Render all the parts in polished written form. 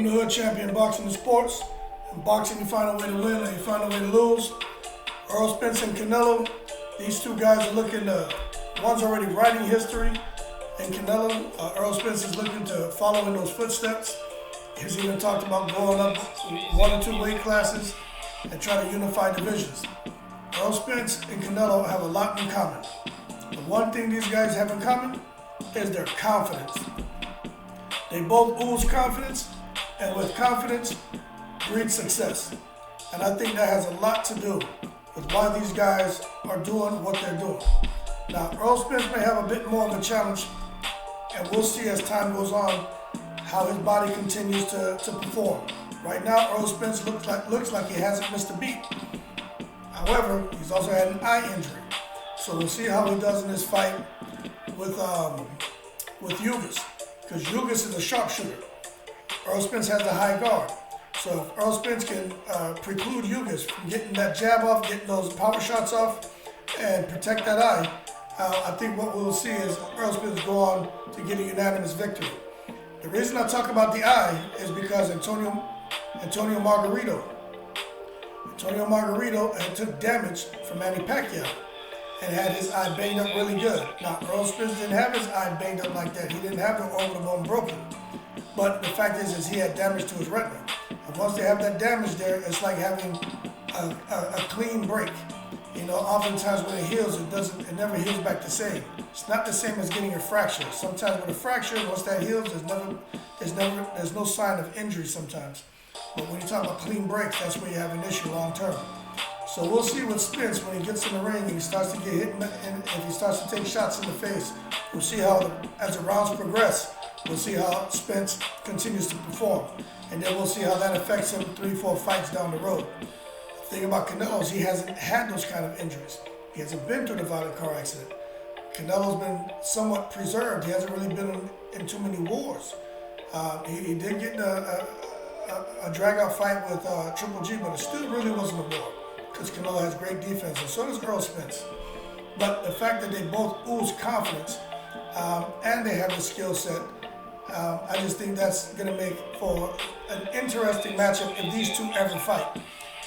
the hood, champion boxing and sports. In boxing, you find a way to win and you find a way to lose. Earl Spence and Canelo, these two guys are looking to, one's already writing history, and Canelo, Earl Spence is looking to follow in those footsteps. He's even talked about going up 1 or 2 weight classes and try to unify divisions. Earl Spence and Canelo have a lot in common. The one thing these guys have in common is their confidence. They both ooze confidence, and with confidence breeds success. And I think that has a lot to do with why these guys are doing what they're doing. Now, Earl Spence may have a bit more of a challenge, and we'll see as time goes on how his body continues to perform. Right now, Earl Spence looks like he hasn't missed a beat. However, he's also had an eye injury. So we'll see how he does in this fight with Ugas, because Ugas is a sharpshooter. Earl Spence has the high guard. So if Earl Spence can preclude Ugas from getting that jab off, getting those power shots off, and protect that eye, I think what we'll see is Earl Spence go on to get a unanimous victory. The reason I talk about the eye is because Antonio Margarito took damage from Manny Pacquiao and had his eye banged up really good. Now, Earl Spence didn't have his eye banged up like that. He didn't have the orbital bone broken. But the fact is he had damage to his retina. And once they have that damage there, it's like having a clean break. You know, oftentimes when it heals, it never heals back the same. It's not the same as getting a fracture. Sometimes with a fracture, once that heals, there's no sign of injury sometimes. But when you talk about clean breaks, that's where you have an issue long term. So we'll see with Spence when he gets in the ring and he starts to get hit, and if he starts to take shots in the face, we'll see how, as the rounds progress, we'll see how Spence continues to perform. And then we'll see how that affects him 3-4 fights down the road. The thing about Canelo is he hasn't had those kind of injuries. He hasn't been through the violent car accident. Canelo's been somewhat preserved. He hasn't really been in too many wars. He did get in a drag-out fight with Triple G, but it still really wasn't a war because Canelo has great defense, and so does Earl Spence. But the fact that they both ooze confidence and they have the skill set, I just think that's going to make for an interesting matchup if these two ever fight.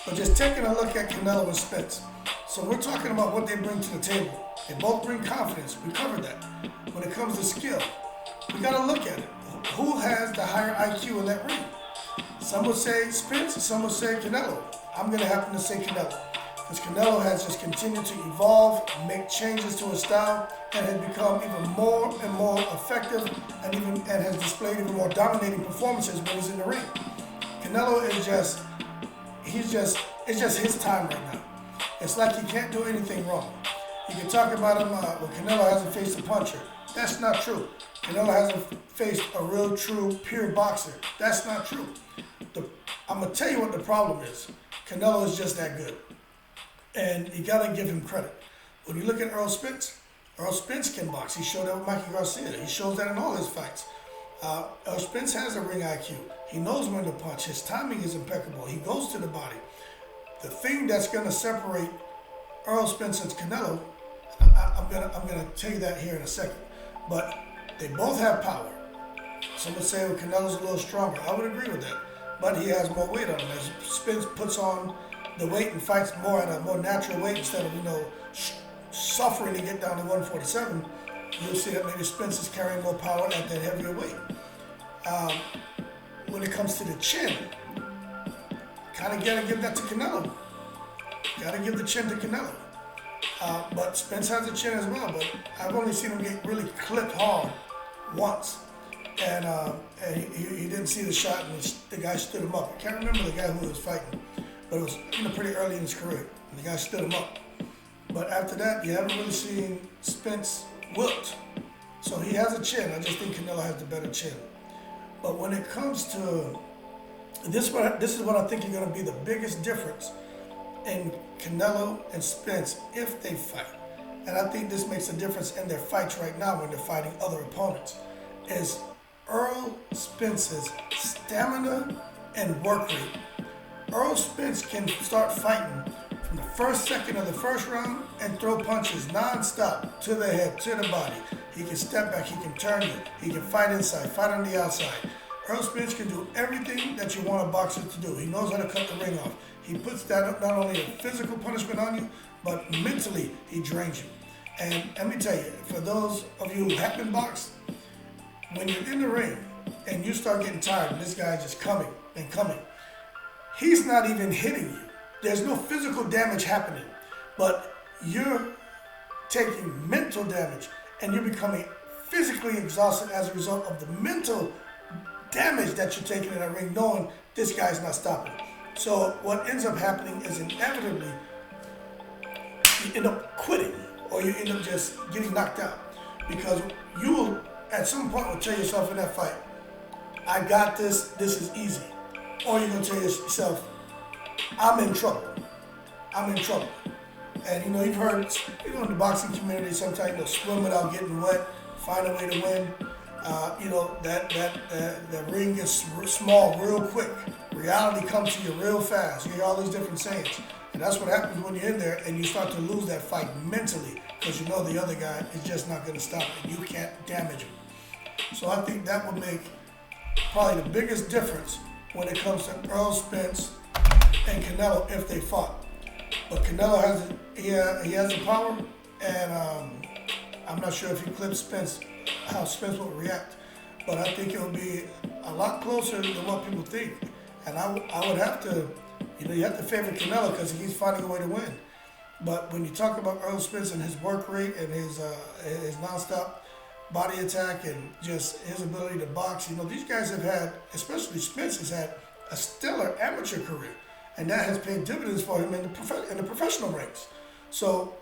But just taking a look at Canelo and Spence. So we're talking about what they bring to the table. They both bring confidence. We covered that. When it comes to skill, we got to look at it. Who has the higher IQ in that ring? Some would say Spence, some would say Canelo. I'm going to happen to say Canelo, because Canelo has just continued to evolve, make changes to his style, and has become even more and more effective, and has displayed even more dominating performances when he's in the ring. Canelo is it's just his time right now. It's like he can't do anything wrong. You can talk about him, well, Canelo hasn't faced a puncher. That's not true. Canelo hasn't faced a real, true, pure boxer. That's not true. I'm going to tell you what the problem is. Canelo is just that good. And you got to give him credit. When you look at Earl Spence can box. He showed that with Mikey Garcia. He shows that in all his fights. Earl Spence has a ring IQ. He knows when to punch. His timing is impeccable. He goes to the body. The thing that's going to separate Earl Spence and Canelo, I'm gonna tell you that here in a second. But they both have power. Some would say, well, Canelo's a little stronger. I would agree with that. But he has more weight on him. As Spence puts on the weight and fights more at a more natural weight instead of, suffering to get down to 147, you'll see that maybe Spence is carrying more power at that heavier weight. When it comes to the chin, kind of got to give that to Canelo. Got to give the chin to Canelo. But Spence has a chin as well, but I've only seen him get really clipped hard once. And he didn't see the shot, and the guy stood him up. I can't remember the guy who was fighting, but it was pretty early in his career, and the guy stood him up. But after that, you haven't really seen Spence wilt. So he has a chin. I just think Canelo has the better chin. But when it comes to this is what I think is going to be the biggest difference in Canelo and Spence if they fight. And I think this makes a difference in their fights right now when they're fighting other opponents, is Earl Spence's stamina and work rate. Earl Spence can start fighting from the first second of the first round and throw punches non-stop to the head, to the body. He can step back, he can turn you, he can fight inside, fight on the outside. Earl Spence can do everything that you want a boxer to do. He knows how to cut the ring off. He puts that up, not only a physical punishment on you, but mentally he drains you. And let me tell you, for those of you who have been boxed, when you're in the ring and you start getting tired and this guy's just coming and coming, he's not even hitting you. There's no physical damage happening, but you're taking mental damage and you're becoming physically exhausted as a result of the mental damage that you're taking in that ring, knowing this guy's not stopping. So what ends up happening is inevitably you end up quitting or you end up just getting knocked out, because you will at some point will tell yourself in that fight, I got this, this is easy. Or you're going to tell yourself, I'm in trouble. I'm in trouble. And you've heard, in the boxing community, sometimes swim without getting wet, find a way to win. That ring gets small real quick. Reality comes to you real fast. You hear all these different sayings. And that's what happens when you're in there and you start to lose that fight mentally, because you know the other guy is just not going to stop it. You can't damage him. So I think that would make probably the biggest difference when it comes to Earl Spence and Canelo if they fought. But Canelo has the power, and I'm not sure if he clips Spence, how Spence will react. But I think it will be a lot closer than what people think. And I would have to, you have to favor Canelo because he's finding a way to win. But when you talk about Earl Spence and his work rate and his nonstop body attack and just his ability to box, these guys have had, especially Spence has had a stellar amateur career, and that has paid dividends for him in the professional ranks. So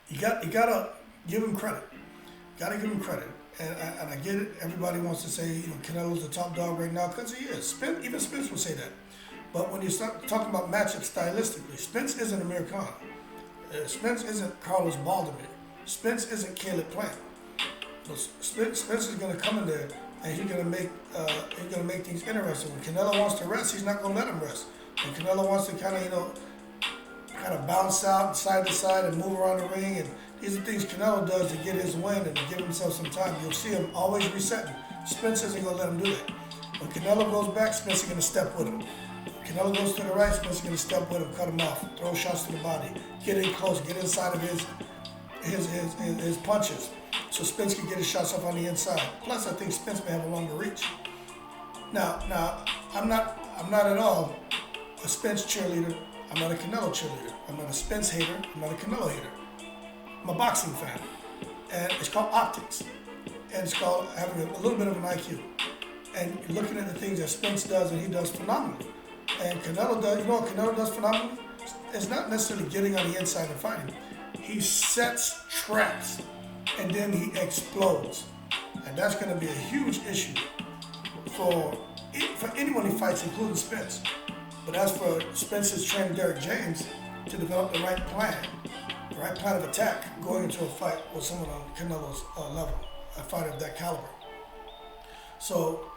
you gotta give him credit. Gotta give him credit. And I get it. Everybody wants to say Canelo's the top dog right now because he is. Even Spence will say that. But when you start talking about matchups stylistically, Spence isn't Amir Khan. Spence isn't Carlos Baldomir. Spence isn't Caleb Plant. Spence is going to come in there and he's going to make things interesting. When Canelo wants to rest, he's not going to let him rest. When Canelo wants to kind of bounce out side to side and move around the ring, and these are things Canelo does to get his win and to give himself some time. You'll see him always resetting. Spence isn't going to let him do that. When Canelo goes back, Spence is going to step with him. When Canelo goes to the right, Spence is going to step with him, cut him off, throw shots to the body, get in close, get inside of his punches, so Spence can get his shots off on the inside. Plus, I think Spence may have a longer reach. Now, I'm not at all a Spence cheerleader. I'm not a Canelo cheerleader. I'm not a Spence hater. I'm not a Canelo hater. I'm a boxing fan, and it's called optics, and it's called having a little bit of an IQ, and looking at the things that Spence does, and he does phenomenally. And Canelo does. You know what Canelo does phenomenally? It's not necessarily getting on the inside and fighting. He sets traps, and then he explodes. And that's going to be a huge issue for anyone he fights, including Spence. But as for Spence's trainer, Derek James, to develop the right plan of attack going into a fight with someone on Canelo's level, a fighter of that caliber. So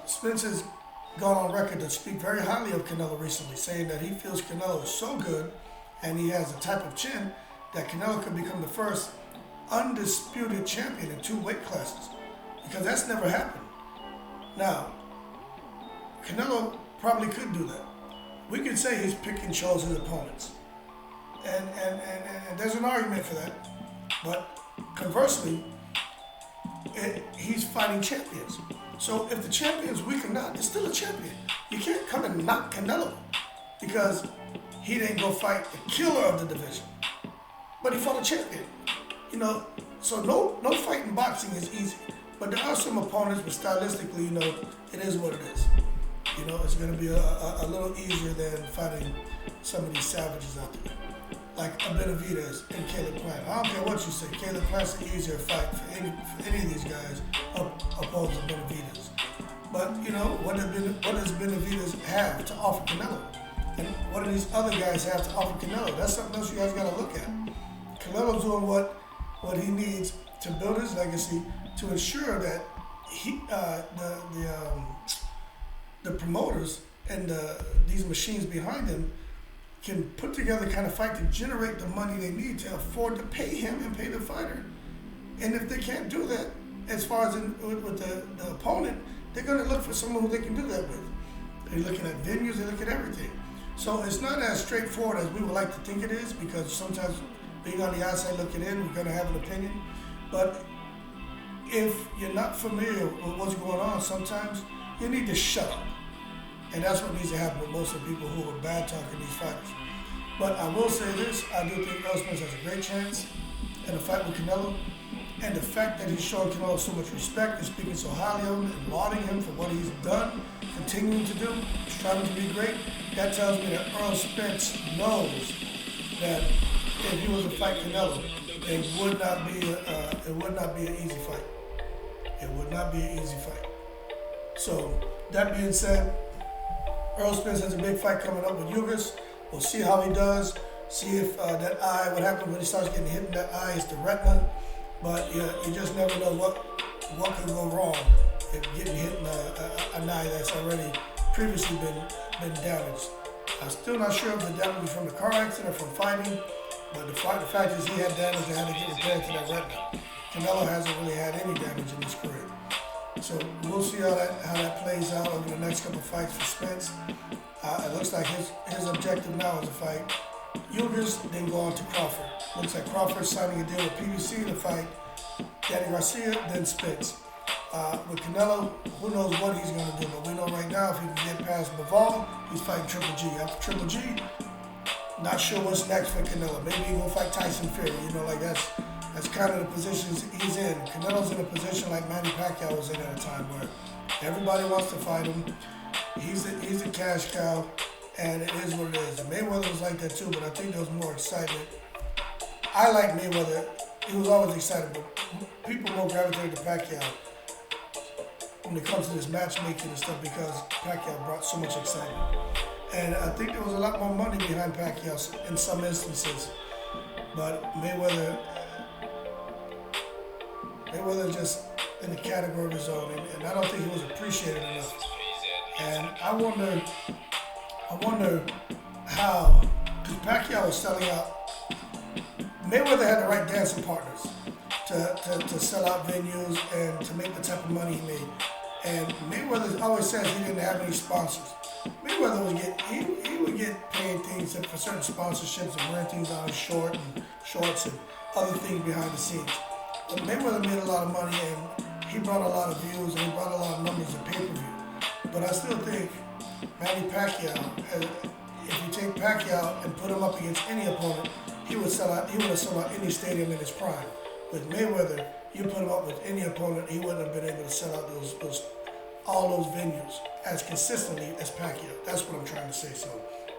Spence has gone on record to speak very highly of Canelo recently, saying that he feels Canelo is so good and he has a type of chin that Canelo could become the first undisputed champion in 2 weight classes, because that's never happened. Now, Canelo probably could do that. We could say he's pick and chose his opponents, and there's an argument for that. But conversely, he's fighting champions. So if the champion's weak or not, it's still a champion. You can't come and knock Canelo because he didn't go fight the killer of the division, but he fought a champion. So no fight in boxing is easy. But there are some opponents, but stylistically, it is what it is. It's going to be a little easier than fighting some of these savages out there, like a Benavidez and Caleb Plant. I don't care what you say. Caleb Plant's an easier fight for any of these guys opposed to Benavidez. But what does Benavidez have to offer Canelo? And what do these other guys have to offer Canelo? That's something else you guys got to look at. Canelo's doing what he needs to build his legacy, to ensure that the promoters and these machines behind him can put together the kind of fight to generate the money they need to afford to pay him and pay the fighter. And if they can't do that, as far as with the opponent, they're going to look for someone who they can do that with. They're looking at venues, they look at everything. So it's not as straightforward as we would like to think it is, because sometimes being on the outside looking in, we're going to have an opinion. But if you're not familiar with what's going on, sometimes you need to shut up. And that's what needs to happen with most of the people who are bad talking these fighters. But I will say this, I do think Errol Spence has a great chance in a fight with Canelo. And the fact that he's showing Canelo so much respect and speaking so highly of him and lauding him for what he's done, continuing to do, striving to be great, that tells me that Errol Spence knows that if he was to fight Canelo, it would not be an easy fight. It would not be an easy fight. So that being said, Errol Spence has a big fight coming up with Ugas. We'll see how he does. See if that eye, what happens when he starts getting hit in that eye is the retina. But yeah, you just never know what could go wrong if getting hit in an eye that's already previously been damaged. I'm still not sure if the damage was from the car accident or from fighting, but the fact is he had damage that had to get repaired to that retina. Canelo hasn't really had any damage in his career. So we'll see how that plays out over the next couple of fights for Spence. It looks like his objective now is to fight Ugas, then go on to Crawford. Looks like Crawford signing a deal with PBC to fight Danny Garcia, then Spence. With Canelo, who knows what he's going to do, but we know right now if he can get past Bivol, he's fighting Triple G. After Triple G, not sure what's next for Canelo. Maybe he's going to fight Tyson Fury. That's kind of the positions he's in. Canelo's in a position like Manny Pacquiao was in at a time where everybody wants to fight him. He's a cash cow. And it is what it is. And Mayweather was like that too, but I think there was more excitement. I like Mayweather. He was always excited, but people more gravitate to Pacquiao when it comes to this matchmaking and stuff because Pacquiao brought so much excitement. And I think there was a lot more money behind Pacquiao in some instances. But Mayweather just in the category of his own, and I don't think he was appreciated enough. And I wonder how, because Pacquiao was selling out. Mayweather had the right dancing partners to sell out venues and to make the type of money he made. And Mayweather always says he didn't have any sponsors. Mayweather would get paid things for certain sponsorships and wearing things on his shorts and other things behind the scenes. But Mayweather made a lot of money and he brought a lot of views and he brought a lot of numbers in pay-per-view. But I still think Manny Pacquiao, if you take Pacquiao and put him up against any opponent, he would have sold out any stadium in his prime. With Mayweather, you put him up with any opponent, he wouldn't have been able to sell out all those venues as consistently as Pacquiao. That's what I'm trying to say. So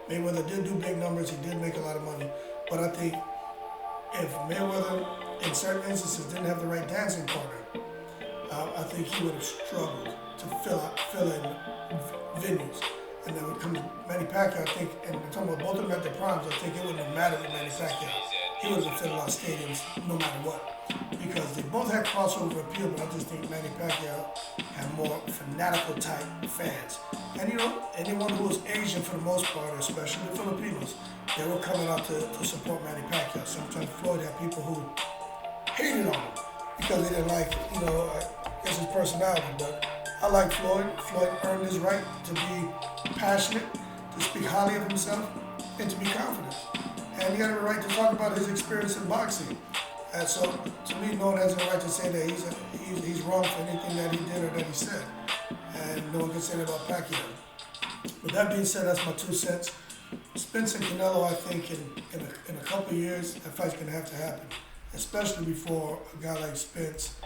Mayweather did do big numbers, he did make a lot of money, but I think if Mayweather in certain instances didn't have the right dancing partner, I think he would have struggled to fill in venues. And then when it comes to Manny Pacquiao, I think, and I'm talking about both of them at their primes, I think it wouldn't have mattered with Manny Pacquiao. He would have been filling out stadiums no matter what. Because they both had crossover appeal, but I just think Manny Pacquiao had more fanatical type fans. And anyone who was Asian for the most part, especially the Filipinos, they were coming out to support Manny Pacquiao. Sometimes Floyd had people who hated on him because they didn't like, his personality, but I like Floyd. Floyd earned his right to be passionate, to speak highly of himself, and to be confident. And he had a right to talk about his experience in boxing. And so, to me, no one has a right to say that he's wrong for anything that he did or that he said. And no one can say that about Pacquiao. With that being said, that's my 2 cents. Spence and Canelo, I think, in a couple of years, that fight's going to have to happen. Especially before a guy like Spence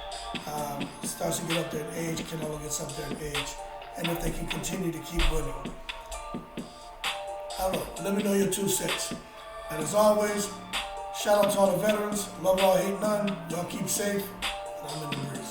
starts to get up there in age, Canelo gets up there in age, and if they can continue to keep winning. I don't know. Let me know your 2 cents. And as always, shout out to all the veterans. Love all, hate none. Y'all keep safe. And I'm in the breeze.